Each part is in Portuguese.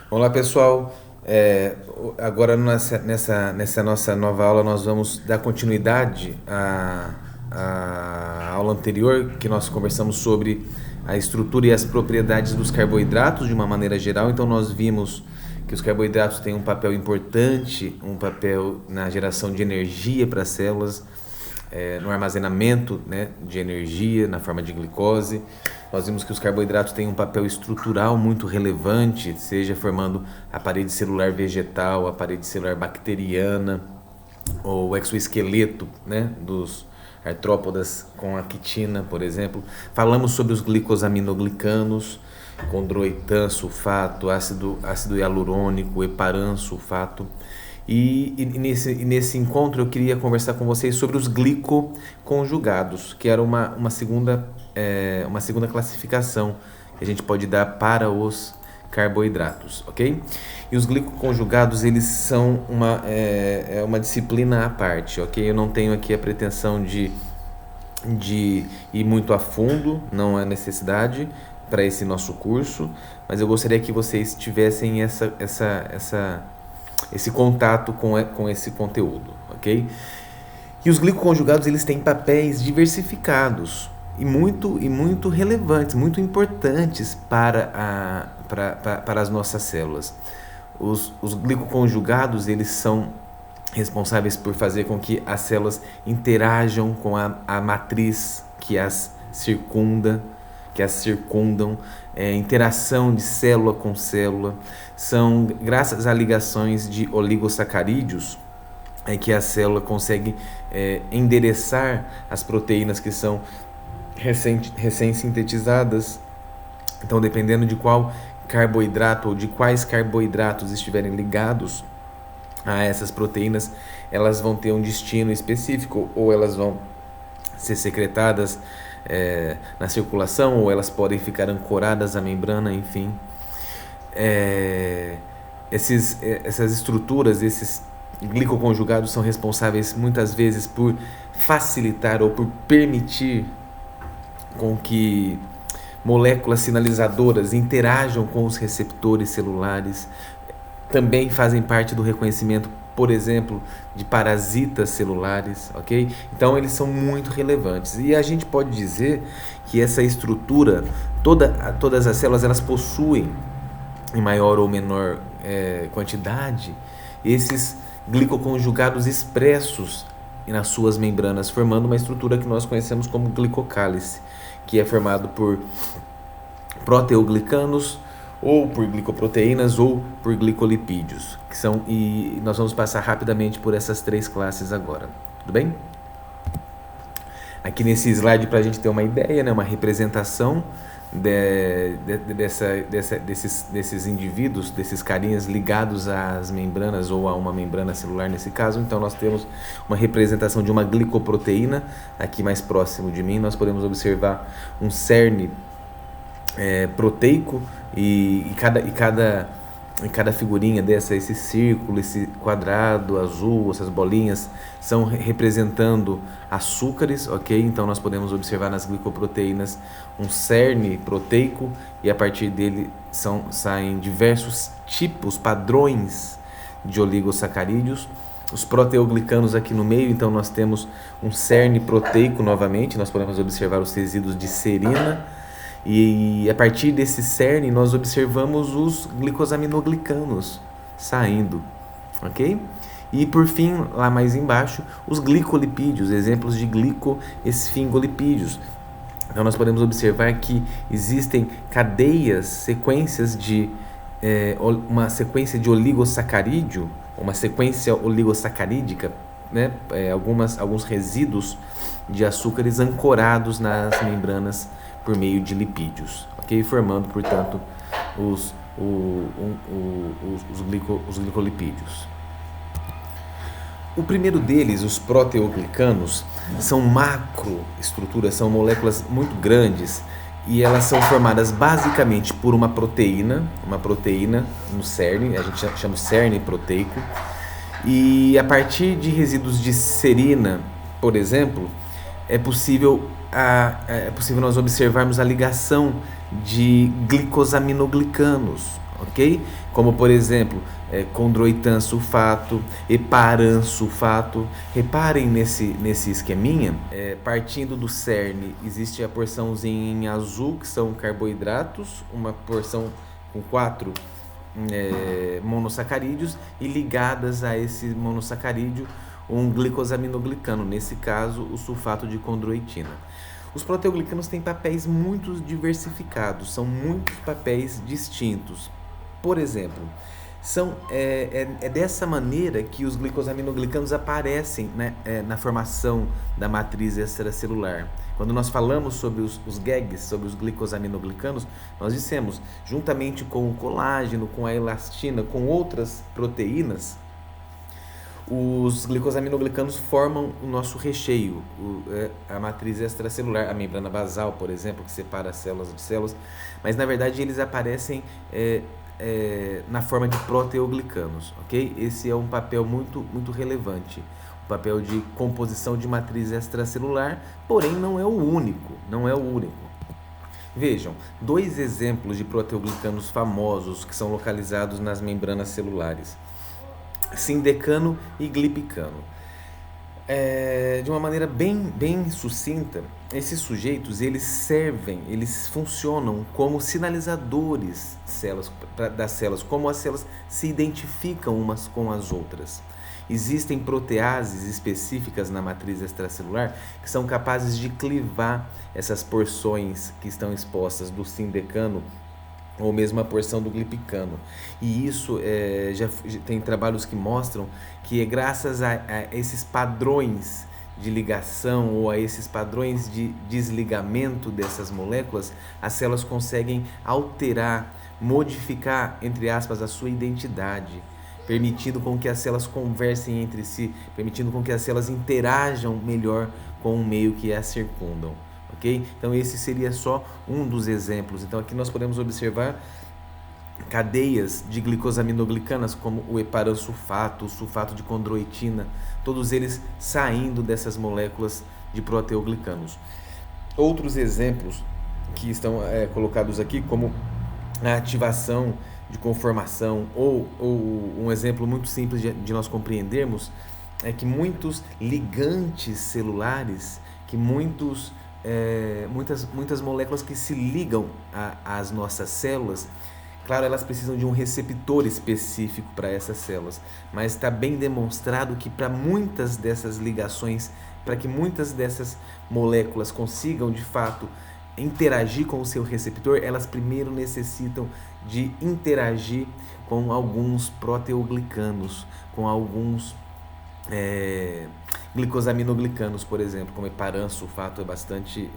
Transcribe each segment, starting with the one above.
Olá pessoal, agora nessa nossa nova aula nós vamos dar continuidade à aula anterior que nós conversamos sobre a estrutura e as propriedades dos carboidratos de uma maneira geral. Então nós vimos que os carboidratos têm um papel importante, um papel na geração de energia para as células, no armazenamento, né, de energia na forma de glicose. Nós vimos que os carboidratos têm um papel estrutural muito relevante, seja formando a parede celular vegetal, a parede celular bacteriana, ou o exoesqueleto, né, dos artrópodas com a quitina, por exemplo. Falamos sobre os glicosaminoglicanos, condroitan sulfato, ácido hialurônico, heparan sulfato. E nesse encontro eu queria conversar com vocês sobre os glicoconjugados, que era uma segunda classificação que a gente pode dar para os carboidratos, ok? E os glicoconjugados, eles são uma disciplina à parte, ok? Eu não tenho aqui a pretensão de ir muito a fundo, não há necessidade para esse nosso curso, mas eu gostaria que vocês tivessem esse contato com esse conteúdo, ok? E os glicoconjugados, eles têm papéis diversificados e muito relevantes, muito importantes para as nossas células. Os glicoconjugados, eles são responsáveis por fazer com que as células interajam com a matriz que as circundam, interação de célula com célula. São graças a ligações de oligosacarídeos que a célula consegue endereçar as proteínas que são recém-sintetizadas. Então, dependendo de qual carboidrato ou de quais carboidratos estiverem ligados a essas proteínas, elas vão ter um destino específico, ou elas vão ser secretadas na circulação, ou elas podem ficar ancoradas à membrana, enfim. Essas estruturas, esses glicoconjugados são responsáveis muitas vezes por facilitar ou por permitir com que moléculas sinalizadoras interajam com os receptores celulares. Também fazem parte do reconhecimento, por exemplo, de parasitas celulares, ok? Então eles são muito relevantes. E a gente pode dizer que essa estrutura, todas as células, elas possuem, em maior ou menor quantidade, esses glicoconjugados expressos nas suas membranas, formando uma estrutura que nós conhecemos como glicocálice, que é formado por proteoglicanos, ou por glicoproteínas, ou por glicolipídios, e nós vamos passar rapidamente por essas três classes agora, tudo bem? Aqui nesse slide, para a gente ter uma ideia, né, uma representação desses indivíduos, desses carinhas ligados às membranas ou a uma membrana celular nesse caso. Então nós temos uma representação de uma glicoproteína. Aqui mais próximo de mim nós podemos observar um cerne proteico, e cada figurinha esse círculo, esse quadrado azul, essas bolinhas são representando açúcares, ok? Então nós podemos observar nas glicoproteínas um cerne proteico, e a partir dele saem diversos tipos, padrões de oligosacarídeos. Os proteoglicanos aqui no meio, então nós temos um cerne proteico novamente, nós podemos observar os resíduos de serina, e a partir desse cerne nós observamos os glicosaminoglicanos saindo, ok? E por fim, lá mais embaixo, os glicolipídios, exemplos de glicoesfingolipídios. Então nós podemos observar que existem sequências de uma sequência de oligosacarídeo, uma sequência oligosacarídica, né? Alguns resíduos de açúcares ancorados nas membranas por meio de lipídios, ok? Formando, portanto, os glicolipídios. O primeiro deles, os proteoglicanos, são macroestruturas, são moléculas muito grandes, e elas são formadas basicamente por uma proteína no cerne, a gente chama de cerne proteico, e a partir de resíduos de serina, por exemplo, é possível nós observarmos a ligação de glicosaminoglicanos, ok? Como, por exemplo, condroitan sulfato, heparan sulfato. Reparem nesse esqueminha, partindo do cerne, existe a porçãozinha em azul, que são carboidratos, uma porção com 4 monossacarídeos, e ligadas a esse monossacarídeo um glicosaminoglicano, nesse caso o sulfato de condroitina. Os proteoglicanos têm papéis muito diversificados, são muitos papéis distintos. Por exemplo, é dessa maneira que os glicosaminoglicanos aparecem, né, na formação da matriz extracelular. Quando nós falamos sobre os GAGs, sobre os glicosaminoglicanos, nós dissemos, juntamente com o colágeno, com a elastina, com outras proteínas, os glicosaminoglicanos formam o nosso recheio, a matriz extracelular, a membrana basal, por exemplo, que separa as células de células, mas na verdade eles aparecem na forma de proteoglicanos, ok? Esse é um papel muito relevante, o papel de composição de matriz extracelular, porém não é o único, Vejam, 2 exemplos de proteoglicanos famosos que são localizados nas membranas celulares: sindecano e glipicano. De uma maneira bem sucinta, esses sujeitos eles funcionam como sinalizadores das células, como as células se identificam umas com as outras. Existem proteases específicas na matriz extracelular que são capazes de clivar essas porções que estão expostas do sindecano ou mesmo a porção do glipicano. E isso já tem trabalhos que mostram que é graças a esses padrões de ligação ou a esses padrões de desligamento dessas moléculas, as células conseguem alterar, modificar, entre aspas, a sua identidade, permitindo com que as células conversem entre si, permitindo com que as células interajam melhor com o meio que as circundam. Okay? Então esse seria só um dos exemplos. Então aqui nós podemos observar cadeias de glicosaminoglicanas como o heparan sulfato, o sulfato de condroitina, todos eles saindo dessas moléculas de proteoglicanos. Outros exemplos que estão colocados aqui, como a ativação de conformação, ou um exemplo muito simples de nós compreendermos, é que muitos ligantes celulares, que muitas moléculas que se ligam às nossas células, claro, elas precisam de um receptor específico para essas células, mas está bem demonstrado que para muitas dessas ligações, para que muitas dessas moléculas consigam de fato interagir com o seu receptor, elas primeiro necessitam de interagir com alguns proteoglicanos, com alguns glicosaminoglicanos, por exemplo, como heparan sulfato é bastante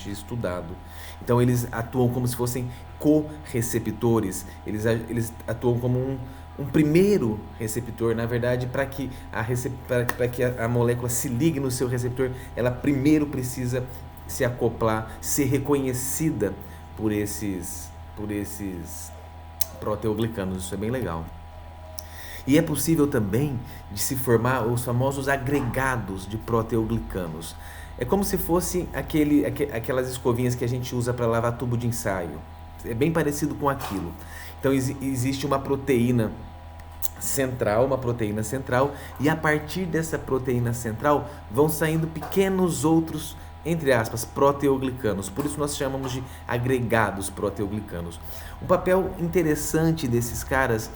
estudado. Então eles atuam como se fossem co-receptores, eles atuam como um primeiro receptor, na verdade, para que a molécula se ligue no seu receptor, ela primeiro precisa se acoplar, ser reconhecida por esses proteoglicanos. Isso é bem legal. E é possível também de se formar os famosos agregados de proteoglicanos. É como se fosse aquelas escovinhas que a gente usa para lavar tubo de ensaio. É bem parecido com aquilo. Então existe uma proteína central, e a partir dessa proteína central vão saindo pequenos outros, entre aspas, proteoglicanos. Por isso nós chamamos de agregados proteoglicanos. Um papel interessante desses caras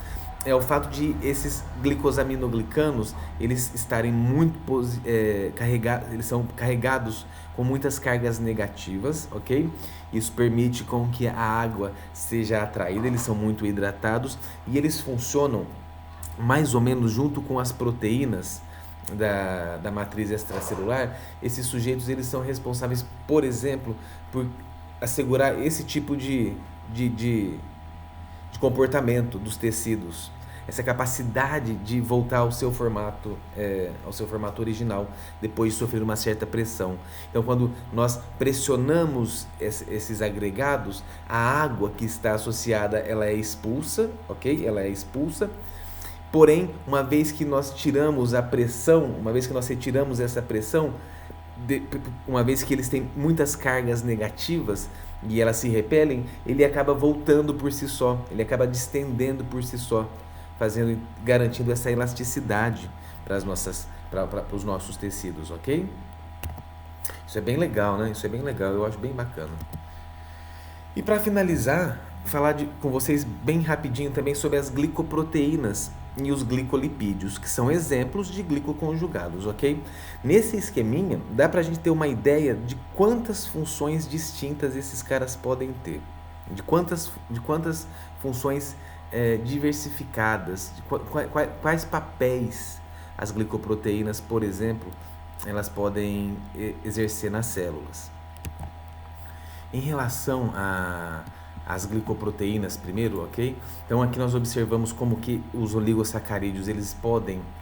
é o fato de esses glicosaminoglicanos eles estarem muito carregados, eles são carregados com muitas cargas negativas, ok? Isso permite com que a água seja atraída, eles são muito hidratados e eles funcionam mais ou menos junto com as proteínas da matriz extracelular. Esses sujeitos eles são responsáveis, por exemplo, por assegurar esse tipo de comportamento dos tecidos, essa capacidade de voltar ao seu formato original depois de sofrer uma certa pressão. Então, quando nós pressionamos esses agregados, a água que está associada ela é expulsa, ok? Ela é expulsa. Porém, uma vez que nós tiramos a pressão, uma vez que nós retiramos essa pressão, uma vez que eles têm muitas cargas negativas, e elas se repelem, ele acaba voltando por si só, ele acaba distendendo por si só, garantindo essa elasticidade para os nossos tecidos, ok? Isso é bem legal, né? Isso é bem legal, eu acho bem bacana. E para finalizar, falar com vocês bem rapidinho também sobre as glicoproteínas e os glicolipídios, que são exemplos de glicoconjugados, ok? Nesse esqueminha, dá pra gente ter uma ideia de quantas funções distintas esses caras podem ter, de quantas funções diversificadas, de quais papéis as glicoproteínas, por exemplo, elas podem exercer nas células. Em relação às glicoproteínas primeiro, ok? Então aqui nós observamos como que os oligosacarídeos,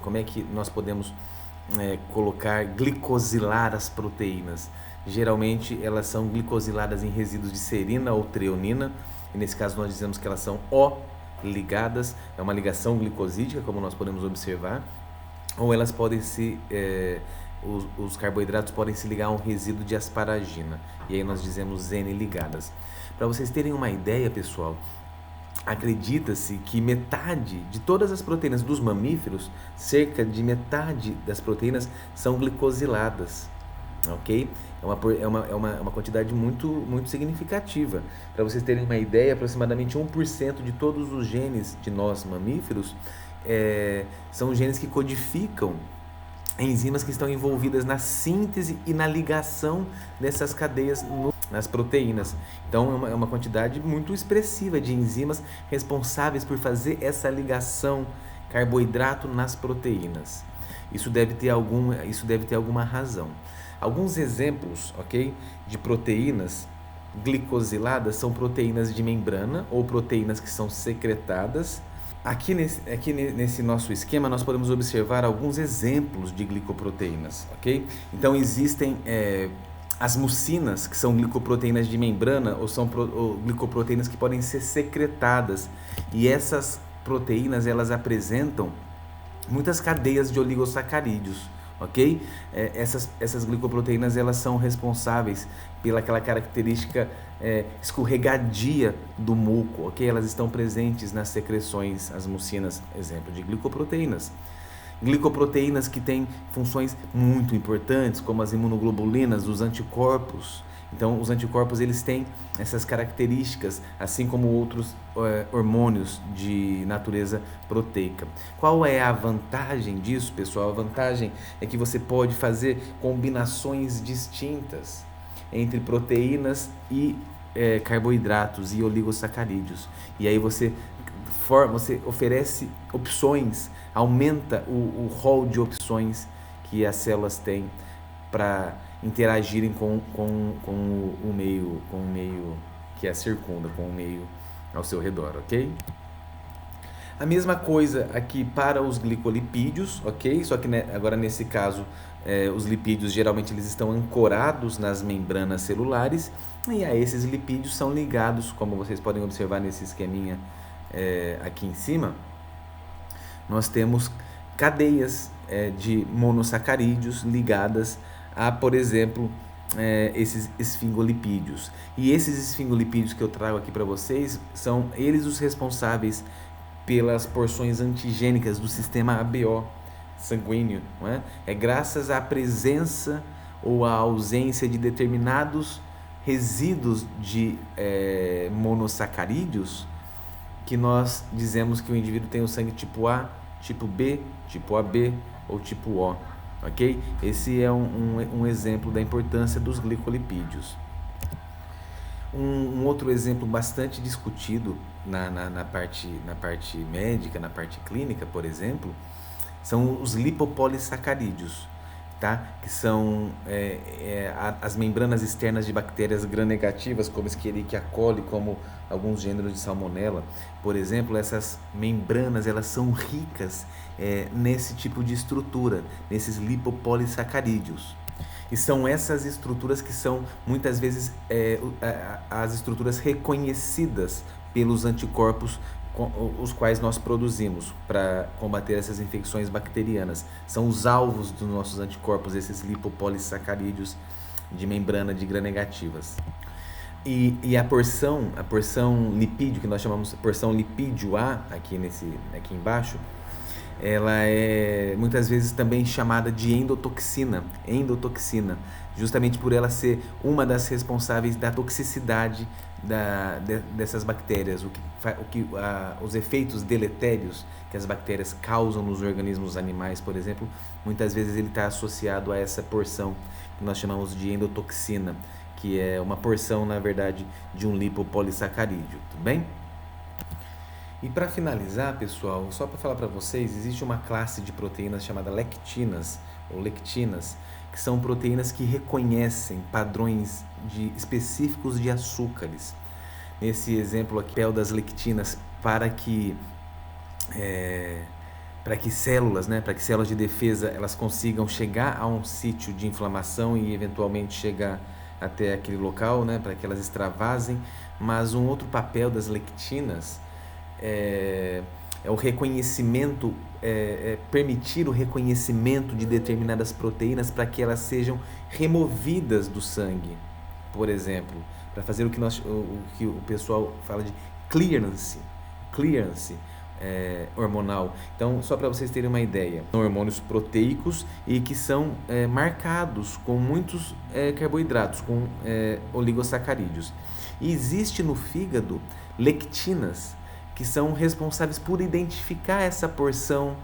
como é que nós podemos glicosilar as proteínas. Geralmente elas são glicosiladas em resíduos de serina ou treonina, e nesse caso nós dizemos que elas são O-ligadas, é uma ligação glicosídica, como nós podemos observar, ou elas podem os carboidratos podem se ligar a um resíduo de asparagina, e aí nós dizemos N-ligadas. Para vocês terem uma ideia, pessoal, acredita-se que metade de todas as proteínas dos mamíferos, cerca de metade das proteínas são glicosiladas, ok? É uma quantidade muito significativa. Para vocês terem uma ideia, aproximadamente 1% de todos os genes de nós mamíferos são genes que codificam enzimas que estão envolvidas na síntese e na ligação dessas cadeias nas proteínas. Então é uma quantidade muito expressiva de enzimas responsáveis por fazer essa ligação carboidrato nas proteínas. Isso deve ter alguma razão. Alguns exemplos, ok, de proteínas glicosiladas são proteínas de membrana ou proteínas que são secretadas. Aqui nesse nosso esquema nós podemos observar alguns exemplos de glicoproteínas, ok? Então existem as mucinas, que são glicoproteínas de membrana ou glicoproteínas que podem ser secretadas, e essas proteínas elas apresentam muitas cadeias de oligosacarídeos, ok? Essas glicoproteínas elas são responsáveis pelaquela característica escorregadia do muco, ok? Elas estão presentes nas secreções, as mucinas, exemplo de glicoproteínas. Glicoproteínas que têm funções muito importantes, como as imunoglobulinas, os anticorpos. Então, os anticorpos eles têm essas características, assim como outros hormônios de natureza proteica. Qual é a vantagem disso, pessoal? A vantagem é que você pode fazer combinações distintas entre proteínas e carboidratos e oligosacarídeos. E aí você oferece opções, aumenta o rol de opções que as células têm para interagirem com o meio que a circunda, com o meio ao seu redor, ok? A mesma coisa aqui para os glicolipídios, ok? Só que agora nesse caso os lipídios geralmente eles estão ancorados nas membranas celulares, e a esses lipídios são ligados, como vocês podem observar nesse esqueminha aqui em cima, nós temos cadeias de monossacarídeos ligadas a, por exemplo, esses esfingolipídios. E esses esfingolipídios que eu trago aqui para vocês, são eles os responsáveis pelas porções antigênicas do sistema ABO sanguíneo, não é? É graças à presença ou à ausência de determinados resíduos de monossacarídeos que nós dizemos que o indivíduo tem o sangue tipo A, tipo B, tipo AB ou tipo O, ok? Esse é um exemplo da importância dos glicolipídios. Um outro exemplo bastante discutido na parte médica, na parte clínica, por exemplo, são os lipopolissacarídeos, tá? Que são as membranas externas de bactérias gram-negativas, como Escherichia coli, como alguns gêneros de salmonela. Por exemplo, essas membranas elas são ricas nesse tipo de estrutura, nesses lipopolissacarídeos. E são essas estruturas que são muitas vezes as estruturas reconhecidas pelos anticorpos os quais nós produzimos para combater essas infecções bacterianas. São os alvos dos nossos anticorpos, esses lipopolissacarídeos de membrana de gram-negativas. E a porção lipídio, que nós chamamos de porção lipídio A, aqui embaixo, ela é muitas vezes também chamada de endotoxina, justamente por ela ser uma das responsáveis da toxicidade dessas bactérias, os efeitos deletérios que as bactérias causam nos organismos animais, por exemplo, muitas vezes ele está associado a essa porção que nós chamamos de endotoxina, que é uma porção, na verdade, de um lipopolissacarídeo, tudo bem? E para finalizar, pessoal, só para falar para vocês, existe uma classe de proteínas chamada lectinas, ou lectinas, que são proteínas que reconhecem padrões específicos de açúcares. Nesse exemplo aqui, o papel das lectinas para que células de defesa elas consigam chegar a um sítio de inflamação e eventualmente chegar até aquele local, né, para que elas extravasem. Mas um outro papel das lectinas é o reconhecimento, permitir o reconhecimento de determinadas proteínas para que elas sejam removidas do sangue, por exemplo, para fazer o que o pessoal fala de clearance hormonal. Então, só para vocês terem uma ideia, são hormônios proteicos e que são marcados com muitos carboidratos, com oligosacarídeos. E existe no fígado lectinas que são responsáveis por identificar essa porção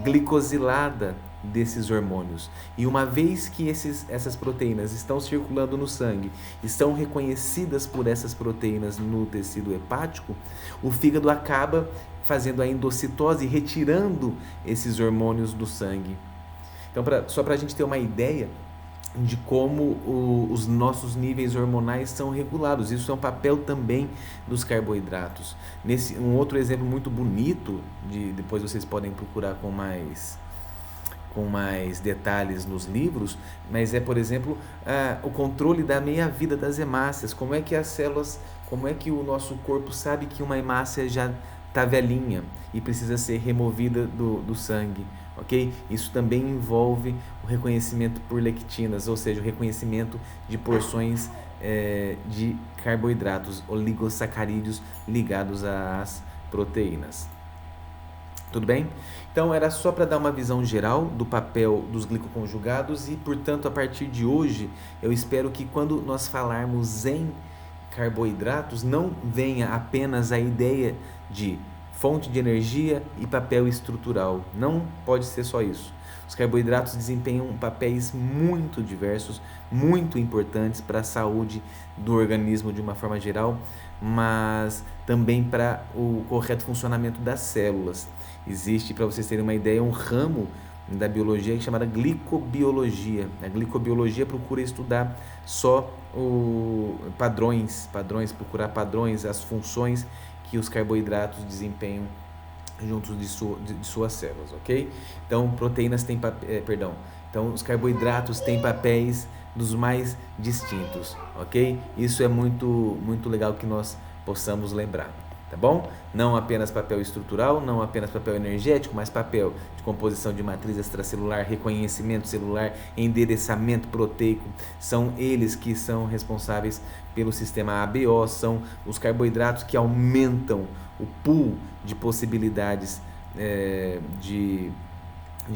glicosilada desses hormônios. E uma vez que essas proteínas estão circulando no sangue, estão reconhecidas por essas proteínas no tecido hepático, o fígado acaba fazendo a endocitose, retirando esses hormônios do sangue. Então, só para a gente ter uma ideia de como os nossos níveis hormonais são regulados. Isso é um papel também dos carboidratos. Um outro exemplo muito bonito, depois vocês podem procurar com mais detalhes nos livros, mas por exemplo, o controle da meia-vida das hemácias. Como é que como é que o nosso corpo sabe que uma hemácia já está velhinha e precisa ser removida do sangue, ok? Isso também envolve o reconhecimento por lectinas, ou seja, o reconhecimento de porções de carboidratos, oligosacarídeos ligados às proteínas. Tudo bem? Então era só para dar uma visão geral do papel dos glicoconjugados e, portanto, a partir de hoje, eu espero que quando nós falarmos em carboidratos, não venha apenas a ideia de fonte de energia e papel estrutural. Não pode ser só isso. Os carboidratos desempenham papéis muito diversos, muito importantes para a saúde do organismo de uma forma geral, mas também para o correto funcionamento das células. Existe, para vocês terem uma ideia, um ramo da biologia chamada glicobiologia. A glicobiologia procura estudar só procurar padrões, as funções que os carboidratos desempenham juntos de suas células, ok? Então, os carboidratos têm papéis dos mais distintos, ok? Isso é muito, muito legal que nós possamos lembrar, tá bom? Não apenas papel estrutural, não apenas papel energético, mas papel de composição de matriz extracelular, reconhecimento celular, endereçamento proteico. São eles que são responsáveis pelo sistema ABO, são os carboidratos que aumentam o pool de possibilidades de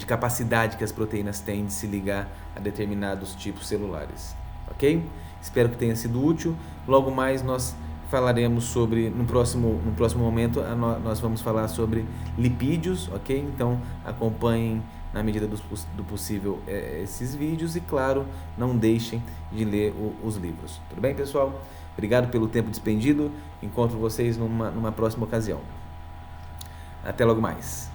capacidade que as proteínas têm de se ligar a determinados tipos celulares, ok? Espero que tenha sido útil. Logo mais nós falaremos sobre, no próximo momento, nós vamos falar sobre lipídios, ok? Então acompanhem na medida do possível esses vídeos e, claro, não deixem de ler os livros. Tudo bem, pessoal? Obrigado pelo tempo despendido. Encontro vocês numa próxima ocasião. Até logo mais.